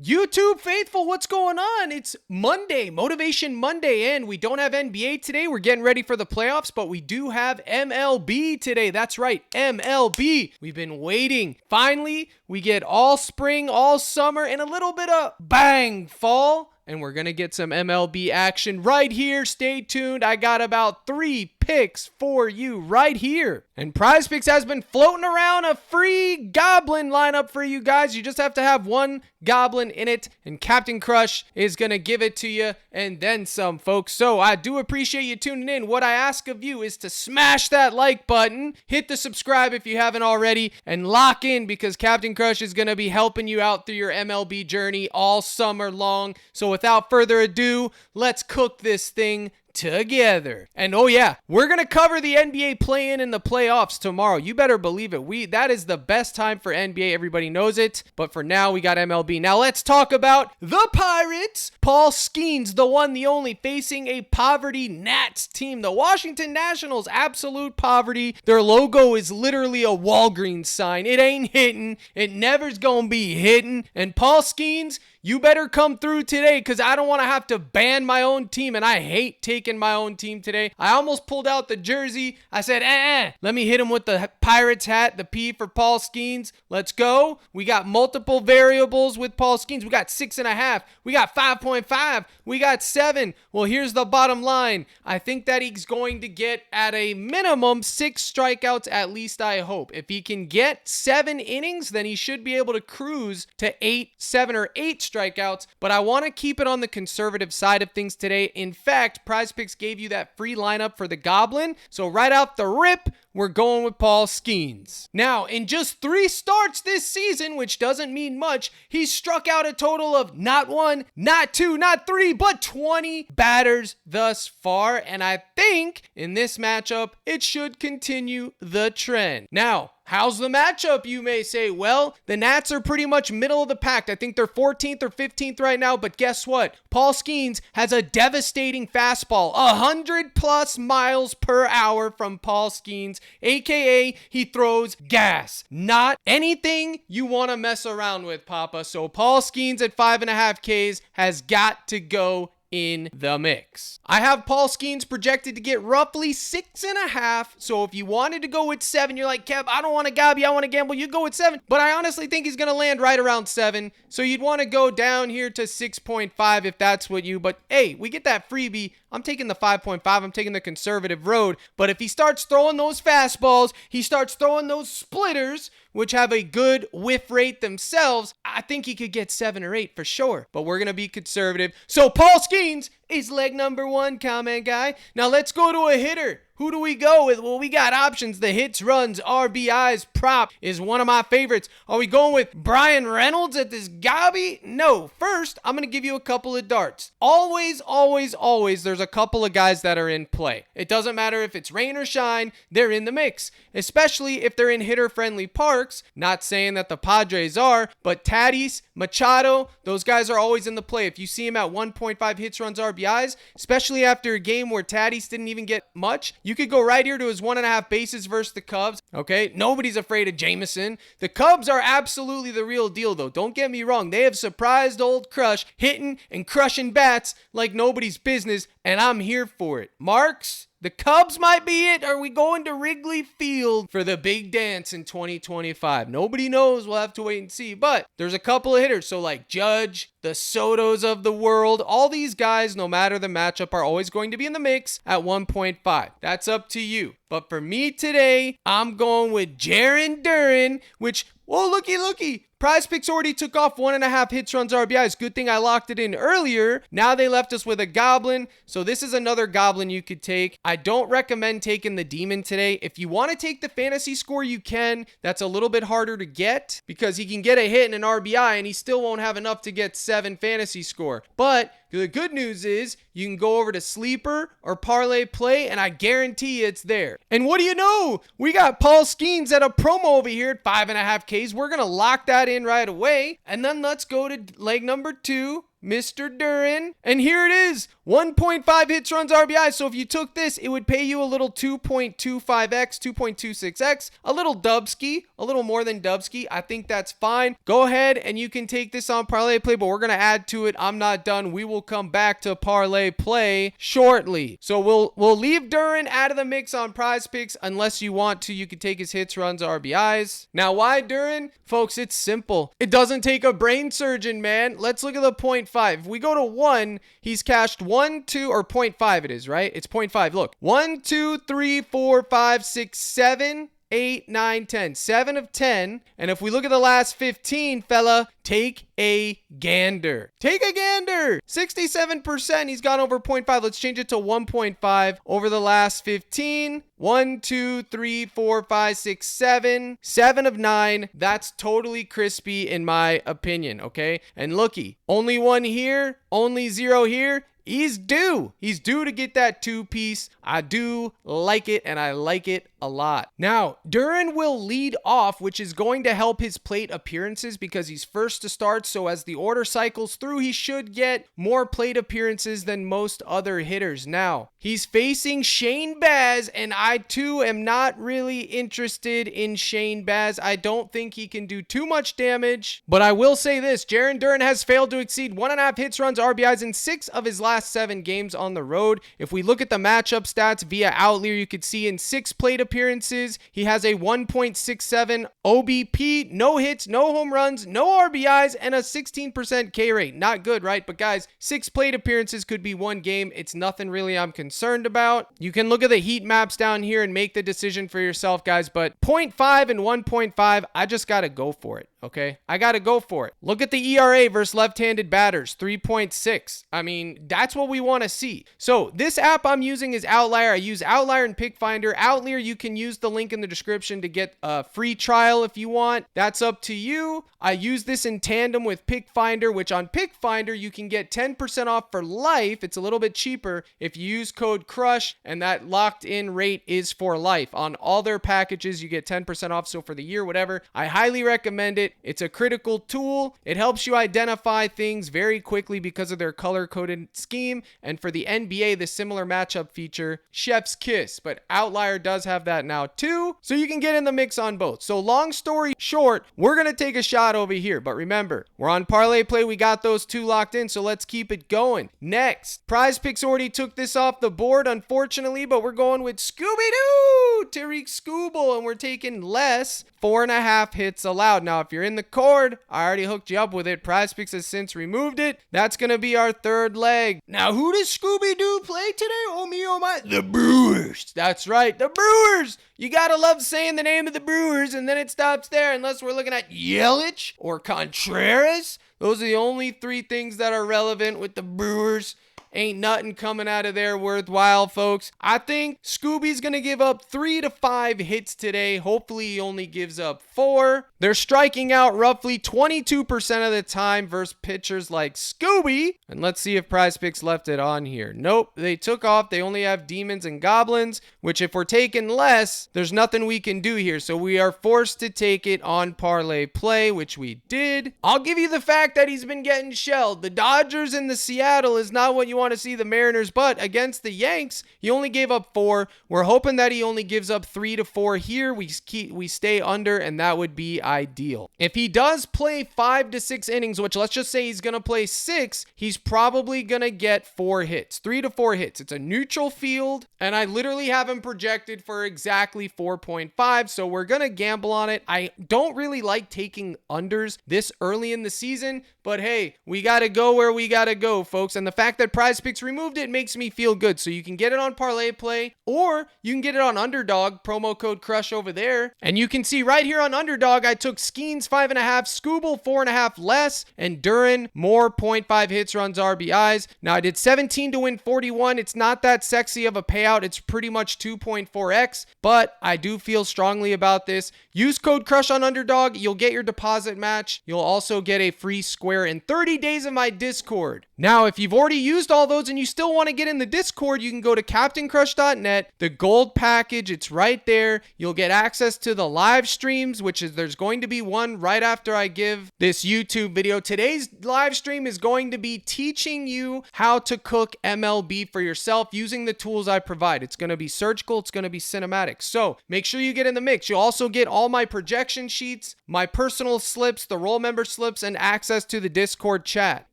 YouTube faithful, what's going on? It's Monday, Motivation Monday, and we don't have NBA today. We're getting ready for the playoffs, but we do have MLB today. That's right, MLB. We've been waiting. Finally, we get all spring, all summer, and a little bit of bang fall. And we're going to get some MLB action right here. Stay tuned. I got about 3 picks for you right here. And PrizePicks has been floating around a free goblin lineup for you guys. You just have to have one goblin in it, and Captain Crush is going to give it to you and then some, folks. So I do appreciate you tuning in. What I ask of you is to smash that like button, hit the subscribe if you haven't already, and lock in because Captain Crush is going to be helping you out through your MLB journey all summer long. So without further ado, let's cook this thing together. And oh yeah, we're gonna cover the NBA play-in and the playoffs tomorrow. You better believe it. That is the best time for NBA. Everybody knows it. But for now, we got MLB. Now let's talk about the Pirates. Paul Skenes, the one, the only, facing a poverty Nats team. The Washington Nationals, absolute poverty. Their logo is literally a Walgreens sign. It ain't hitting. It never's gonna be hitting. And Paul Skenes, you better come through today because I don't want to have to ban my own team, and I hate taking my own team today. I almost pulled out the jersey. I said, let me hit him with the Pirates hat, the P for Paul Skenes. Let's go. We got multiple variables with Paul Skenes. We got 6.5. We got 5.5. We got 7. Well, here's the bottom line. I think that he's going to get at a minimum 6 strikeouts, at least I hope. If he can get 7 innings, then he should be able to cruise to 7 or 8 strikeouts, but I want to keep it on the conservative side of things today. In fact, PrizePicks gave you that free lineup for the Goblin, so right out the rip, we're going with Paul Skenes. Now, in just 3 starts this season, which doesn't mean much, he's struck out a total of not 1, not 2, not 3, but 20 batters thus far, and I think in this matchup, it should continue the trend. Now, how's the matchup, you may say? Well, the Nats are pretty much middle of the pack. I think they're 14th or 15th right now, but guess what? Paul Skenes has a devastating fastball, 100 plus miles per hour from Paul Skenes, aka he throws gas. Not anything you want to mess around with, Papa. So Paul Skenes at 5.5 Ks has got to go in the mix. I have Paul Skenes projected to get roughly 6.5. So if you wanted to go with 7, you're like, Kev, I don't want to gobby, I want to gamble. You go with 7, but I honestly think he's going to land right around 7. So you'd want to go down here to 6.5 if that's what you, but hey, we get that freebie. I'm taking the 5.5. I'm taking the conservative road. But if he starts throwing those fastballs, he starts throwing those splitters, which have a good whiff rate themselves, I think he could get 7 or 8 for sure. But we're going to be conservative. So Paul Skenes is leg number 1, comment guy. Now let's go to a hitter. Who do we go with? Well, we got options. The hits, runs, RBIs, prop is one of my favorites. Are we going with Brian Reynolds at this gobby? No. First, I'm going to give you a couple of darts. Always, always, always, there's a couple of guys that are in play. It doesn't matter if it's rain or shine, they're in the mix. Especially if they're in hitter-friendly parks. Not saying that the Padres are, but Tatis, Machado, those guys are always in the play. If you see him at 1.5 hits, runs, RBIs, especially after a game where Tatis didn't even get much, you could go right here to his 1.5 bases versus the Cubs. Okay, nobody's afraid of Jameson. The Cubs are absolutely the real deal, though. Don't get me wrong. They have surprised old Crush, hitting and crushing bats like nobody's business, and I'm here for it. Marks, the Cubs might be it. Are we going to Wrigley Field for the big dance in 2025? Nobody knows. We'll have to wait and see. But there's a couple of hitters. So like Judge, the Sotos of the world, all these guys, no matter the matchup, are always going to be in the mix at 1.5. That's up to you. But for me today, I'm going with Duran, which, whoa, looky. PrizePicks already took off 1.5 hits, runs, RBIs. Good thing I locked it in earlier. Now they left us with a Goblin. So this is another Goblin you could take. I don't recommend taking the Demon today. If you want to take the fantasy score, you can. That's a little bit harder to get because he can get a hit and an RBI and he still won't have enough to get 7 fantasy score. But the good news is you can go over to Sleeper or ParlayPlay and I guarantee it's there. And what do you know? We got Paul Skenes at a promo over here at 5.5 Ks. We're going to lock that in right away. And then let's go to leg number 2. Mr. Duran. And here it is, 1.5 hits, runs, RBIs. So if you took this, it would pay you a little 2.25x, 2.26x, a little dubski, a little more than dubski. I think that's fine. Go ahead and you can take this on ParlayPlay, but we're going to add to it. I'm not done. We will come back to ParlayPlay shortly. So we'll leave Duran out of the mix on PrizePicks unless you want to. You can take his hits, runs, RBIs. Now, why Duran? Folks, it's simple. It doesn't take a brain surgeon, man. Let's look at the 0.5. If we go to 1, he's cashed 1, 2, or 0.5 it is, right? It's 0.5. Look, 1, 2, 3, 4, 5, 6, 7, 8, 9, 10. 7 of 10. And if we look at the last 15, fella, take a gander. Take a gander. 67%. He's gone over 0.5. Let's change it to 1.5 over the last 15. 1, 2, 3, 4, 5, 6, 7. 7 of 9. That's totally crispy in my opinion, okay? And looky, only 1 here, only 0 here. He's due. He's due to get that 2-piece. I do like it, and I like it a lot. Now, Duran will lead off, which is going to help his plate appearances because he's first to start. So as the order cycles through, he should get more plate appearances than most other hitters. Now, he's facing Shane Baz, and I too am not really interested in Shane Baz. I don't think he can do too much damage, but I will say this. Jarren Duran has failed to exceed 1.5 hits, runs, RBIs in 6 of his last 7 games on the road. If we look at the matchup stats via Outlier, you could see in 6 plate appearances, he has a 1.67 OBP, no hits, no home runs, no RBIs, and a 16% K rate. Not good, right? But guys, 6 plate appearances could be 1 game. It's nothing really I'm concerned about. You can look at the heat maps down here and make the decision for yourself, guys, but 0.5 and 1.5, I just got to go for it. Okay, I got to go for it. Look at the ERA versus left-handed batters, 3.6. I mean, that's what we want to see. So this app I'm using is Outlier. I use Outlier and Pickfinder. Outlier, you can use the link in the description to get a free trial if you want. That's up to you. I use this in tandem with Pickfinder, which on Pickfinder, you can get 10% off for life. It's a little bit cheaper if you use code CRUSH, and that locked-in rate is for life. On all their packages, you get 10% off, so for the year, whatever. I highly recommend it. It's a critical tool. It helps you identify things very quickly because of their color-coded scheme. And for the NBA, the similar matchup feature, chef's kiss. But Outlier does have that now too. So you can get in the mix on both. So long story short, we're going to take a shot over here. But remember, we're on ParlayPlay. We got those 2 locked in. So let's keep it going. Next, PrizePicks already took this off the board, unfortunately. But we're going with Scooby-Doo, Tarik Skubal. And we're taking less, 4.5 hits allowed. Now, if you're in the cord, I already hooked you up with it. PrizePicks has since removed it. That's going to be our 3rd leg. Now, who does Scooby-Doo play today? Oh me, oh my. The Brewers. That's right, the Brewers. You got to love saying the name of the Brewers, and then it stops there unless we're looking at Yelich or Contreras. Those are the only 3 things that are relevant with the Brewers. Ain't nothing coming out of there worthwhile, folks. I think Scooby's going to give up 3 to 5 hits today. Hopefully, he only gives up 4. They're striking out roughly 22% of the time versus pitchers like Scooby. And let's see if PrizePicks left it on here. Nope, they took off. They only have demons and goblins, which if we're taking less, there's nothing we can do here. So we are forced to take it on ParlayPlay, which we did. I'll give you the fact that he's been getting shelled. The Dodgers and the Seattle is not what you want to see the Mariners, but against the Yanks, he only gave up 4. We're hoping that he only gives up 3 to 4 here. We stay under, and that would be ideal. If he does play 5 to 6 innings, which let's just say he's going to play 6, he's probably going to get 4 hits, 3 to 4 hits. It's a neutral field, and I literally have him projected for exactly 4.5, so we're going to gamble on it. I don't really like taking unders this early in the season, but hey, we got to go where we got to go, folks, and the fact that PrizePicks removed it makes me feel good. So you can get it on ParlayPlay, or you can get it on UnderDog, promo code CRUSH over there. And you can see right here on UnderDog, I took Skenes 5.5, Skubal 4.5 less, and Duran more 0.5 hits, runs, RBIs. Now I did 17 to win 41. It's not that sexy of a payout. It's pretty much 2.4x, but I do feel strongly about this. Use code CRUSH on UnderDog. You'll get your deposit match. You'll also get a free square in 30 days of my Discord. Now, if you've already used all those and you still want to get in the Discord, you can go to CaptainCrush.net, the gold package, it's right there. You'll get access to the live streams, there's going to be one right after I give this YouTube video. Today's live stream is going to be teaching you how to cook MLB for yourself using the tools I provide. It's going to be surgical, it's going to be cinematic. So make sure you get in the mix. You'll also get all my projection sheets, my personal slips, the role member slips, and access to the Discord chat.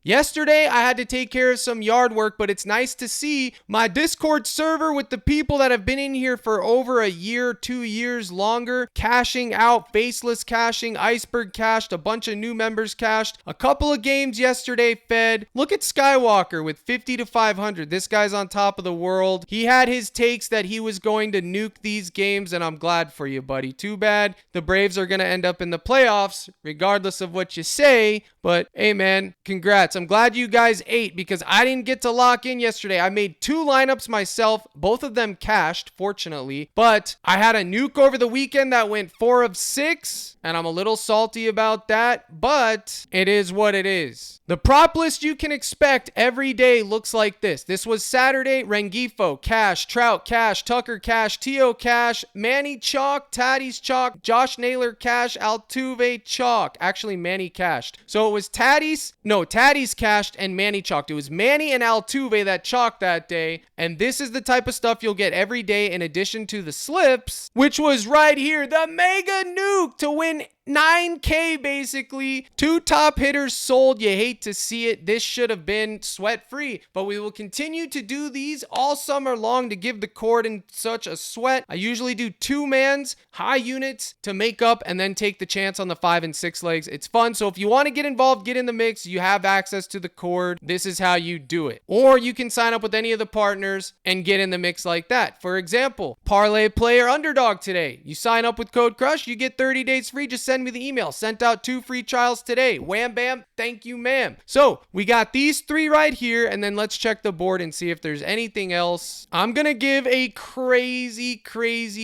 Yesterday, I had to take care of some yard work, but it's nice to see my Discord server with the people that have been in here for over a year, 2 years longer, cashing out, faceless cashing, iceberg cashed, a bunch of new members cashed, a couple of games yesterday fed. Look at Skywalker with 50 to 500. This guy's on top of the world. He had his takes that he was going to nuke these games, and I'm glad for you, buddy. Too bad the Braves are going to end up in the playoffs, regardless of what you say, but hey, man, congrats. I'm glad you guys ate because I didn't get to lock in yesterday. I made 2 lineups myself. Both of them cashed, fortunately, but I had a nuke over the weekend that went 4 of 6, and I'm a little salty about that, but it is what it is. The prop list you can expect every day looks like this. This was Saturday: Rengifo, cash; Trout, cash; Tucker, cash; Tio, cash; Manny, chalk; Tatis, chalk; Josh Naylor, cash; Altuve, chalk. Actually, Manny cashed. So it was Tatis cashed and Manny chalked. It was Manny and Altuve that chalked that day, and this is the type of stuff you'll get every day in addition to the slips, which was right here, the mega nuke to win 9K basically. 2 top hitters sold. You hate to see it. This should have been sweat free, but we will continue to do these all summer long to give the cord in such a sweat. I usually do 2-mans, high units to make up, and then take the chance on the 5 and 6 legs. It's fun. So if you want to get involved, get in the mix, you have access to the cord. This is how you do it. Or you can sign up with any of the partners and get in the mix like that. For example, ParlayPlay or UnderDog today. You sign up with code CRUSH, you get 30 days free. Just send me the email. Sent out 2 free trials today. Wham bam. Thank you, ma'am. So we got these 3 right here, and then let's check the board and see if there's anything else. I'm going to give a crazy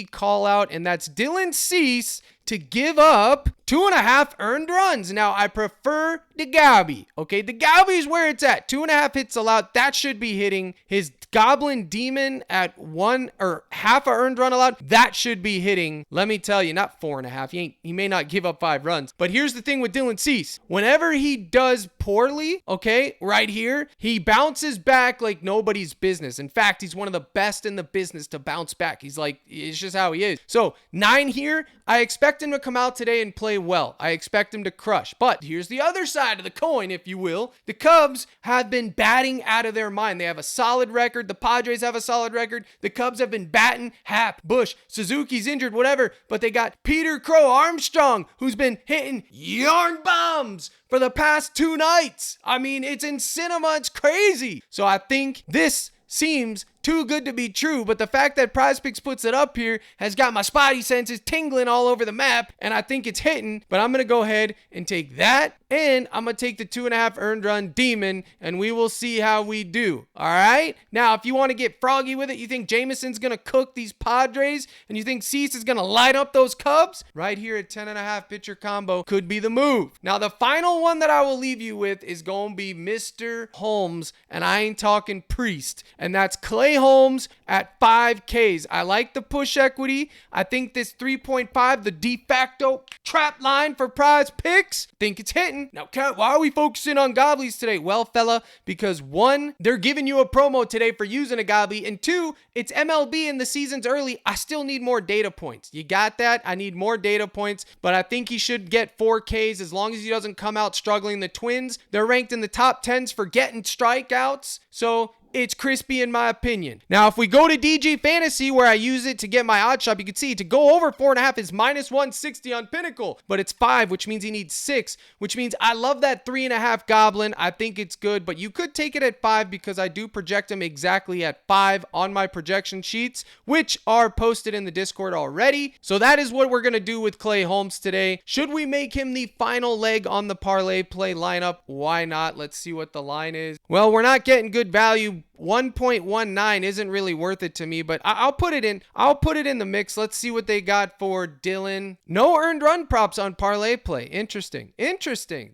call out, and that's Dylan Cease to give up 2.5 earned runs. Now, I prefer the Gabby. Okay, the Gabby is where it's at. 2.5 hits allowed. That should be hitting. His Goblin Demon at 1 or half a earned run allowed. That should be hitting. Let me tell you, not 4.5. He may not give up 5 runs. But here's the thing with Dylan Cease. Whenever he does poorly, okay, right here, he bounces back like nobody's business. In fact, he's one of the best in the business to bounce back. He's like, it's just how he is. So 9 here, I expect him to come out today and play well. I expect him to crush. But here's the other side of the coin, if you will. The Cubs have been batting out of their mind. They have a solid record. The Padres have a solid record. The Cubs have been batting. Hap, Bush, Suzuki's injured, whatever. But they got Peter Crow Armstrong, who's been hitting yarn bombs for the past 2 nights. I mean, it's in cinema. It's crazy. So I think this seems too good to be true, but the fact that PrizePicks puts it up here has got my spidey senses tingling all over the map, and I think it's hitting. But I'm going to go ahead and take that, and I'm going to take the 2.5 earned run demon, and we will see how we do. All right? Now, if you want to get froggy with it, you think Jameson's going to cook these Padres, and you think Cease is going to light up those Cubs, right here at 10.5 pitcher combo could be the move. Now, the final one that I will leave you with is going to be Mr. Holmes, and I ain't talking Priest, and that's Clay Holmes at 5Ks. I like the push equity. I think this 3.5, the de facto trap line for PrizePicks, think it's hitting. Now, why are we focusing on Gobblies today? Well, fella, because 1, they're giving you a promo today for using a Gobbly, and 2, it's MLB and the season's early. I still need more data points. You got that? I need more data points, but I think he should get 4Ks as long as he doesn't come out struggling. The Twins, they're ranked in the top 10s for getting strikeouts, so it's crispy in my opinion. Now, if we go to DG Fantasy, where I use it to get my odd shop, you can see to go over 4.5 is minus 160 on Pinnacle, but it's 5, which means he needs 6, which means I love that 3.5 Goblin. I think it's good, but you could take it at 5 because I do project him exactly at 5 on my projection sheets, which are posted in the Discord already. So that is what we're going to do with Clay Holmes today. Should we make him the final leg on the ParlayPlay lineup? Why not? Let's see what the line is. Well, we're not getting good value Honestly, 1.19 isn't really worth it to me, but I'll put it in. I'll put it in the mix. Let's see what they got for Dylan. No earned run props on ParlayPlay. Interesting.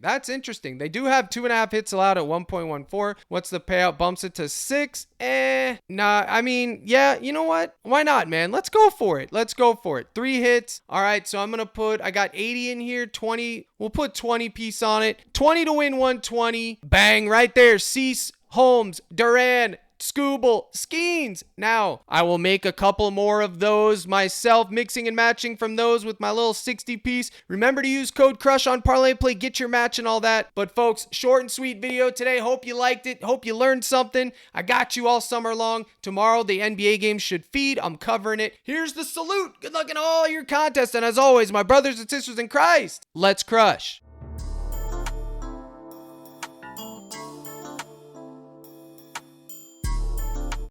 That's interesting. They do have 2.5 hits allowed at 1.14. What's the payout? Bumps it to 6. Nah, I mean, yeah, you know what? Why not, man? Let's go for it. 3 hits. All right, so I got 80 in here, 20. We'll put 20 piece on it. 20 to win 120. Bang, right there. Cease, Holmes, Duran, Skubal, Skenes. Now, I will make a couple more of those myself, mixing and matching from those with my little 60 piece. Remember to use code CRUSH on ParlayPlay, get your match and all that. But folks, short and sweet video today. Hope you liked it. Hope you learned something. I got you all summer long. Tomorrow, the NBA game should feed. I'm covering it. Here's the salute. Good luck in all your contests. And as always, my brothers and sisters in Christ, let's crush.